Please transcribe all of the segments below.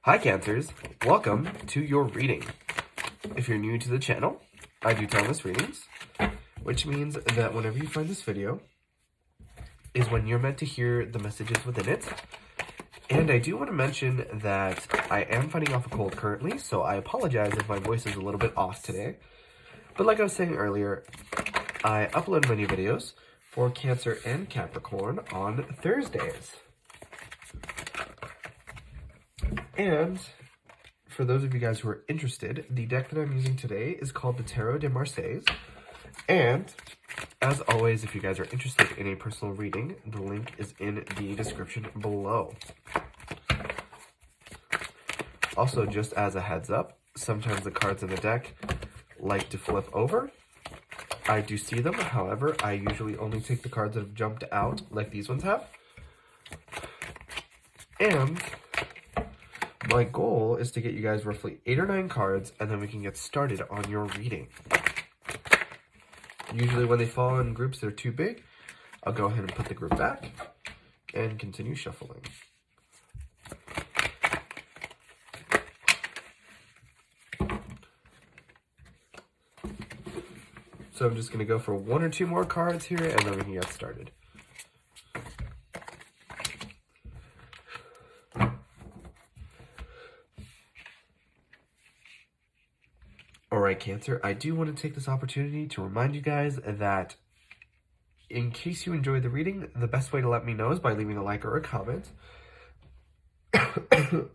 Hi Cancers, welcome to your reading. If you're new to the channel, I do timeless readings, which means that whenever you find this video is when you're meant to hear the messages within it. And I do want to mention that I am fighting off a cold currently, so I apologize if my voice is a little bit off today. But like I was saying earlier, I upload my new videos for Cancer and Capricorn on Thursdays. And for those of you guys who are interested, the deck that I'm using today is called the Tarot de Marseille. And as always, if you guys are interested in a personal reading, the link is in the description below. Also, just as a heads up, sometimes the cards in the deck like to flip over. I do see them, however, I usually only take the cards that have jumped out, like these ones have. And my goal is to get you guys roughly 8 or 9 cards, and then we can get started on your reading. Usually when they fall in groups that are too big, I'll go ahead and put the group back and continue shuffling. So I'm just going to go for 1 or 2 more cards here, and then we can get started. Alright, Cancer, I do want to take this opportunity to remind you guys that in case you enjoyed the reading, the best way to let me know is by leaving a like or a comment. I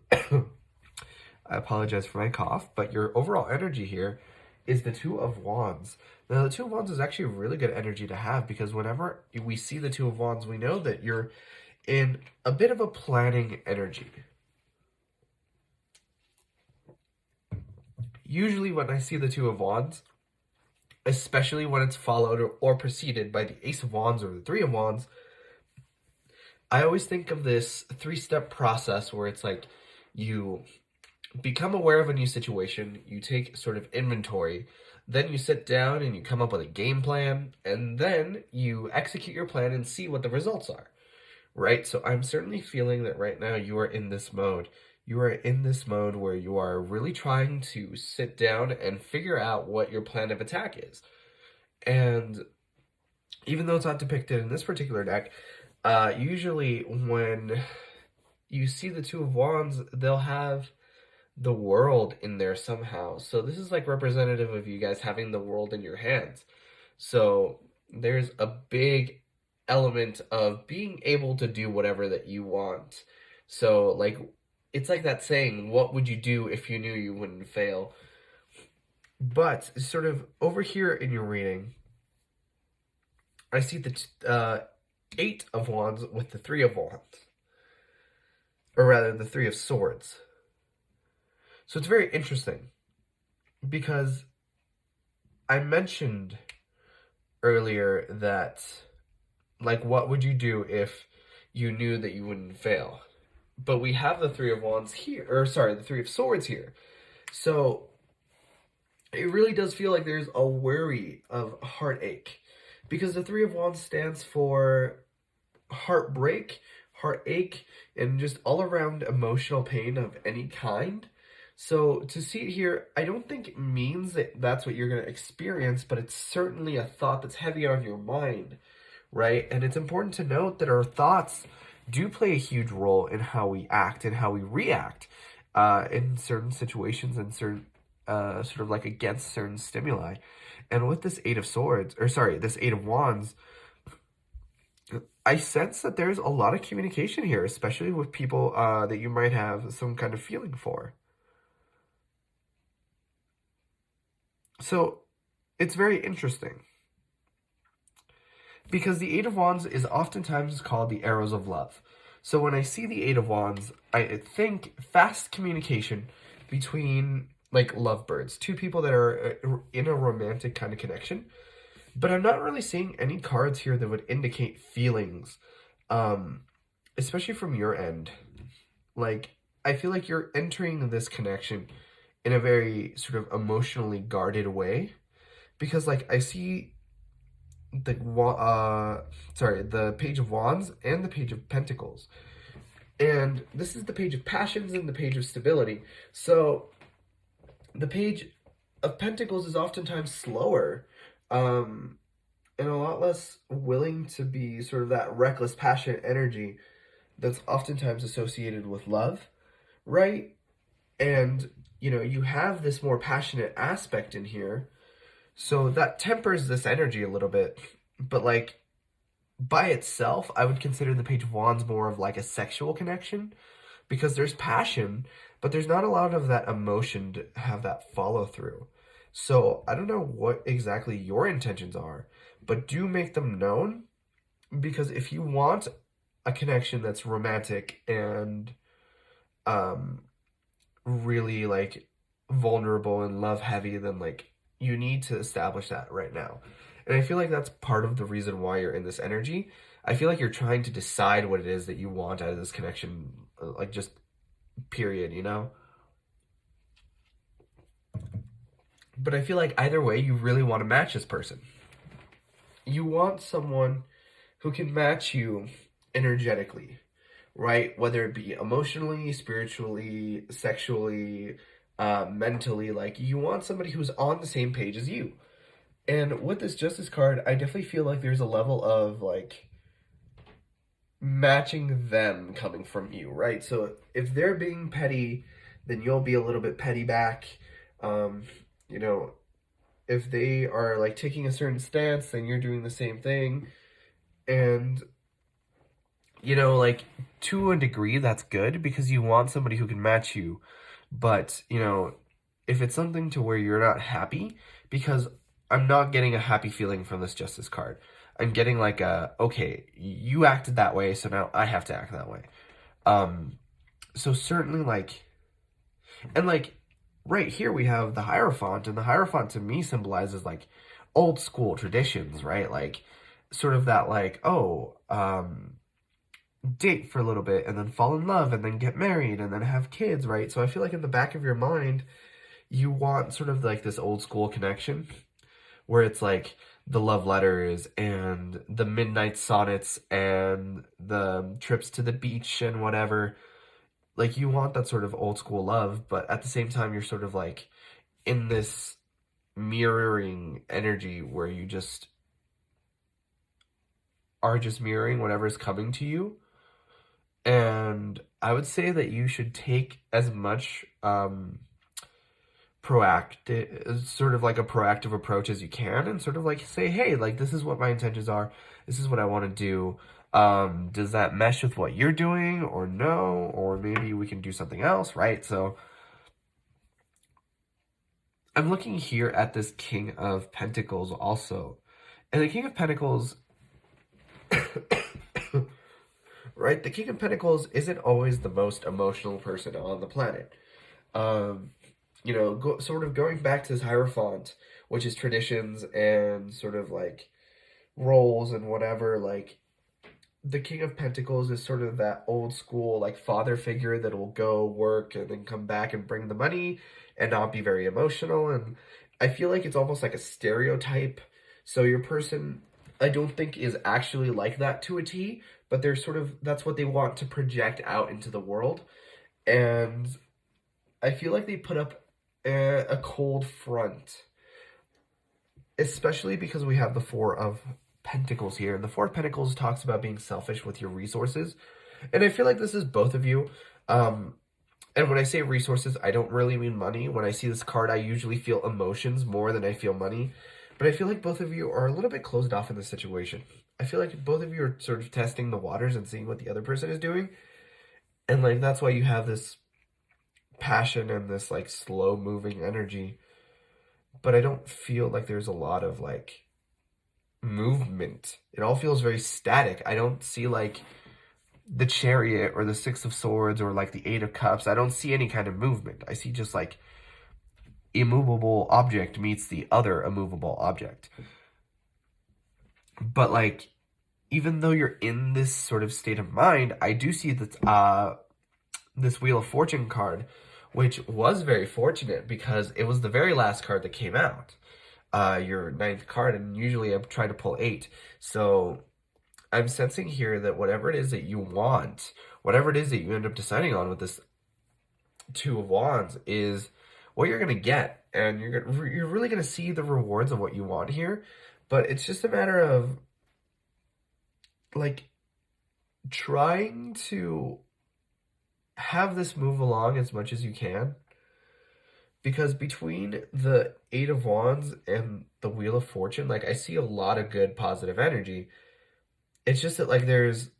apologize for my cough, but your overall energy here is the Two of Wands. Now, the Two of Wands is actually a really good energy to have because whenever we see the Two of Wands, we know that you're in a bit of a planning energy. Usually when I see the Two of Wands, especially when it's followed or preceded by the Ace of Wands or the Three of Wands, I always think of this 3-step process where it's like you become aware of a new situation, you take sort of inventory, then you sit down and you come up with a game plan, and then you execute your plan and see what the results are, right? So I'm certainly feeling that right now you are in this mode. You are in this mode where you are really trying to sit down and figure out what your plan of attack is. And even though it's not depicted in this particular deck, usually when you see the Two of Wands, they'll have the world in there somehow. So this is like representative of you guys having the world in your hands. So there's a big element of being able to do whatever that you want. So like, it's like that saying, what would you do if you knew you wouldn't fail? But sort of over here in your reading, I see the 8 of Wands with the 3 of Wands. Or rather, the 3 of Swords. So it's very interesting because I mentioned earlier that, like, what would you do if you knew that you wouldn't fail? But we have the 3 of Wands here, or sorry, the 3 of Swords here. So it really does feel like there's a worry of heartache because the 3 of Wands stands for heartbreak, heartache, and just all around emotional pain of any kind. So to see it here, I don't think it means that that's what you're going to experience, but it's certainly a thought that's heavy on your mind, right? And it's important to note that our thoughts do play a huge role in how we act and how we react in certain situations and certain sort of like against certain stimuli. And with this 8 of Swords, or sorry, this 8 of Wands, I sense that there's a lot of communication here, especially with people that you might have some kind of feeling for. So it's very interesting because the 8 of Wands is oftentimes called the arrows of love. So when I see the 8 of Wands, I think fast communication between like lovebirds, 2 people that are in a romantic kind of connection. But I'm not really seeing any cards here that would indicate feelings, especially from your end. Like, I feel like you're entering this connection in a very sort of emotionally guarded way because like I see the Page of Wands and the Page of Pentacles. And this is the page of passions and the page of stability. So the page of pentacles is oftentimes slower, and a lot less willing to be sort of that reckless, passionate energy that's oftentimes associated with love, right? And, you know, you have this more passionate aspect in here, so that tempers this energy a little bit. But, like, by itself, I would consider the Page of Wands more of like a sexual connection, because there's passion, but there's not a lot of that emotion to have that follow through. So I don't know what exactly your intentions are, but do make them known, because if you want a connection that's romantic and really like vulnerable and love heavy, then like you need to establish that right now. And I feel like that's part of the reason why you're in this energy. I feel like you're trying to decide what it is that you want out of this connection, like just period, you know? But I feel like either way, you really want to match this person. You want someone who can match you energetically, right? Whether it be emotionally, spiritually, sexually, mentally. Like, you want somebody who's on the same page as you. And with this Justice card, I definitely feel like there's a level of, like, matching them coming from you, right? So if they're being petty, then you'll be a little bit petty back. You know, if they are, like, taking a certain stance, then you're doing the same thing. And, you know, like, to a degree, that's good, because you want somebody who can match you. But, you know, if it's something to where you're not happy, because I'm not getting a happy feeling from this Justice card. I'm getting like a, okay, you acted that way, so now I have to act that way. So certainly, like, and like, right here we have the Hierophant, and the Hierophant to me symbolizes like old school traditions, right? Like, sort of that, like, oh, date for a little bit and then fall in love and then get married and then have kids, right? So I feel like in the back of your mind, you want sort of like this old school connection where it's like the love letters and the midnight sonnets and the trips to the beach and whatever. Like, you want that sort of old school love, but at the same time, you're sort of like in this mirroring energy where you just are just mirroring whatever's coming to you. And I would say that you should take as much proactive, sort of like a proactive approach as you can, and sort of like say, hey, like, this is what my intentions are, this is what I want to do. Does that mesh with what you're doing, or no? Or maybe we can do something else, right? So I'm looking here at this King of Pentacles also, and the King of Pentacles right, the King of Pentacles isn't always the most emotional person on the planet. You know, sort of going back to this Hierophant, which is traditions and sort of like roles and whatever, like, the King of Pentacles is sort of that old school, like, father figure that will go work and then come back and bring the money and not be very emotional. And I feel like it's almost like a stereotype. So your person, I don't think, is actually like that to a T, but they're sort of, that's what they want to project out into the world. And I feel like they put up a cold front, especially because we have the Four of Pentacles here. And the Four of Pentacles talks about being selfish with your resources. And I feel like this is both of you. And when I say resources, I don't really mean money. When I see this card, I usually feel emotions more than I feel money. But I feel like both of you are a little bit closed off in this situation. I feel like both of you are sort of testing the waters and seeing what the other person is doing. And, like, that's why you have this passion and this, like, slow-moving energy. But I don't feel like there's a lot of, like, movement. It all feels very static. I don't see, like, the Chariot or the Six of Swords or, like, the Eight of Cups. I don't see any kind of movement. I see just, like, immovable object meets the other immovable object. But, like, even though you're in this sort of state of mind, I do see that this Wheel of Fortune card, which was very fortunate because it was the very last card that came out. Your ninth card, and usually I'm trying to pull 8. So I'm sensing here that whatever it is that you want, whatever it is that you end up deciding on with this Two of Wands is what you're going to get. And you're really going to see the rewards of what you want here. But it's just a matter of, like, trying to have this move along as much as you can. Because between the Eight of Wands and the Wheel of Fortune, like, I see a lot of good positive energy. It's just that, like, there's,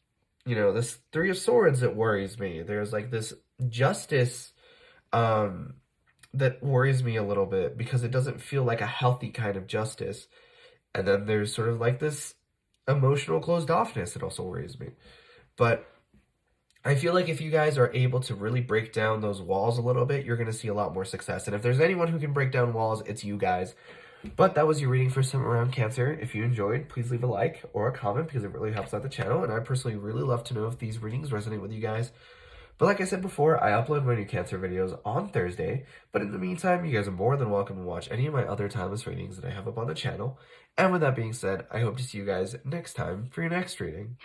this Three of Swords that worries me. There's, like, this Justice that worries me a little bit because it doesn't feel like a healthy kind of justice. And then there's sort of like this emotional closed offness that also worries me. But I feel like if you guys are able to really break down those walls a little bit, you're going to see a lot more success. And if there's anyone who can break down walls, it's you guys. But that was your reading for Summer around Cancer. If you enjoyed, please leave a like or a comment because it really helps out the channel. And I personally really love to know if these readings resonate with you guys. But like I said before, I upload my new Cancer videos on Thursday. But in the meantime, you guys are more than welcome to watch any of my other timeless readings that I have up on the channel. And with that being said, I hope to see you guys next time for your next reading.